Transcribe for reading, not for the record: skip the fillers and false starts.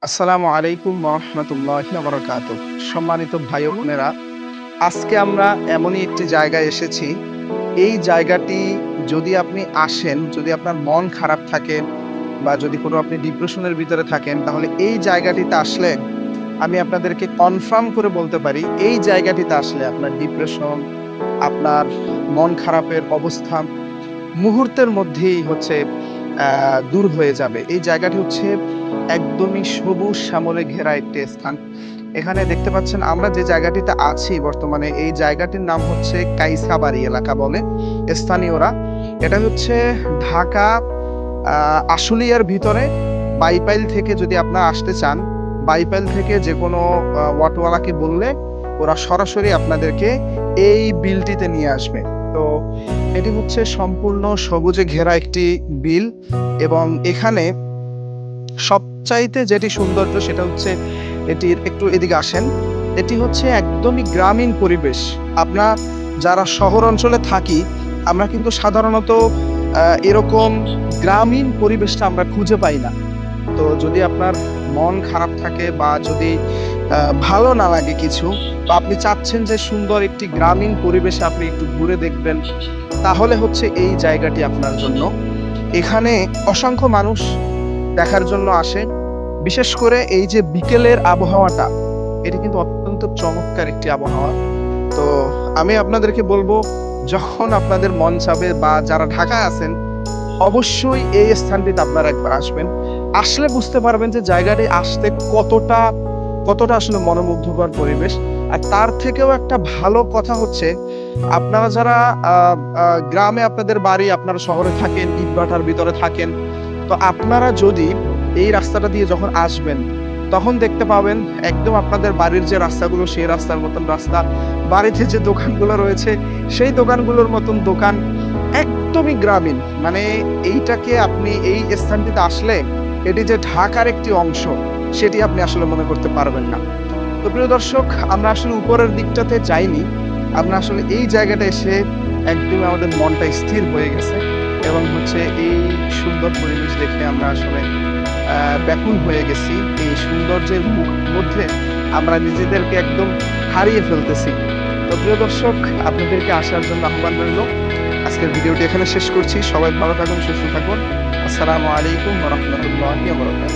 আসসালামু আলাইকুম ওয়া রাহমাতুল্লাহি ওয়া বারাকাতুহু। সম্মানিত ভাই ও বোনেরা, আজকে আমরা এমনই একটি জায়গায় এসেছি। এই জায়গাটি যদি আপনি আসেন, যদি আপনার মন খারাপ থাকে বা যদি কোনো আপনি ডিপ্রেশনের ভিতরে থাকেন, তাহলে এই জায়গাটিতে আসলে আমি আপনাদেরকে কনফার্ম করে বলতে পারি, এই জায়গাটিতে আসলে আপনার ডিপ্রেশন, আপনার মন খারাপের অবস্থা মুহূর্তের মধ্যেই হচ্ছে দূর হয়ে যাবে। এই জায়গাটি হচ্ছে একদমই সবুজ শ্যামলে ঘেরা একটি স্থান। এখানে দেখতে পাচ্ছেন আমরা যে জায়গাটিতে আছি বর্তমানে, এই জায়গাটির নাম হচ্ছে কাইসাবাড়ি এলাকা বলে স্থানীয়রা। এটা হচ্ছে ঢাকা আ আশুলিয়ার ভিতরে বাইপাইল থেকে যদি আপনারা আসতে চান, বাইপাইল থেকে যেকোনো অটোয়ালাকে বললে ওরা সরাসরি আপনাদেরকে এই বিলটিতে নিয়ে আসবে। তো এটি হচ্ছে সম্পূর্ণ সবুজে ঘেরা একটি বিল এবং এখানে সবচাইতে যেটি সৌন্দর্য সেটা হচ্ছে এটির একটু এদিকে আসেন। এটি হচ্ছে একদমই গ্রামীণ পরিবেশ। আমরা যারা শহর অঞ্চলে থাকি, আমরা কিন্তু সাধারণত এরকম গ্রামীণ পরিবেশটা আমরা খুঁজে পাই না। তো যদি আপনার মন খারাপ থাকে বা যদি ভালো না লাগে কিছু বা আপনি চাচ্ছেন যে সুন্দর একটি গ্রামীণ পরিবেশে আপনি একটু ঘুরে দেখবেন, তাহলে হচ্ছে এই জায়গাটি আপনার জন্য। এখানে অসংখ্য মানুষ দেখার জন্য আসে। বিশেষ করে এই যে বিকেলের আবহাওয়াটা, এটি কিন্তু অত্যন্ত চমৎকার একটি আবহাওয়া। তো আমি আপনাদেরকে বলবো, যখন আপনাদের মন চাবে বা যারা ঢাকায় আছেন, অবশ্যই এই স্থানটিতে আপনারা একবার আসবেন। আসলে বুঝতে পারবেন যে জায়গাটি আসতে কতটা আসলে মনোমুগ্ধকর পরিবেশ। আর তার থেকেও একটা ভালো কথা হচ্ছে, আপনারা যারা আ আ গ্রামে আপনাদের বাড়ি, আপনারা শহরে থাকেন, ইটভাটার ভিতরে থাকেন। তো আপনারা যদি এই রাস্তাটা দিয়ে যখন আসবেন, তখন দেখতে পাবেন একদম আপনাদের বাড়ির যে রাস্তাগুলো, সেই রাস্তার মতন রাস্তা। বাড়িতে যে দোকানগুলো রয়েছে, সেই দোকানগুলোর মতন দোকান। একদমই গ্রামীণ। মানে এইটাকে আপনি এই স্থানটিতে আসলে এটি যে ঢাকার একটি অংশ, সেটি আপনি আসলে মনে করতে পারবেন না। তো প্রিয় দর্শক, আমরা আসলে উপরের দিকটাতে যাইনি। আমরা আসলে এই জায়গাটা এসে একদমই আমাদের মনটা স্থির হয়ে গেছে এবং হচ্ছে এই সুন্দর পরিবেশ দেখে আমরা আসলে ব্যাকুল হয়ে গেছি। এই সৌন্দর্যের মধ্যে আমরা নিজেদেরকে একদম হারিয়ে ফেলতেছি। তো প্রিয় দর্শক, আপনাদেরকে আসার জন্য আহ্বান রইল। আজকের ভিডিওটি এখানে শেষ করছি। সবাই ভালো থাকুন, সুস্থ থাকুন। আসসালামু আলাইকুম ওয়া রাহমাতুল্লাহি ওয়া বারাকাতুহু।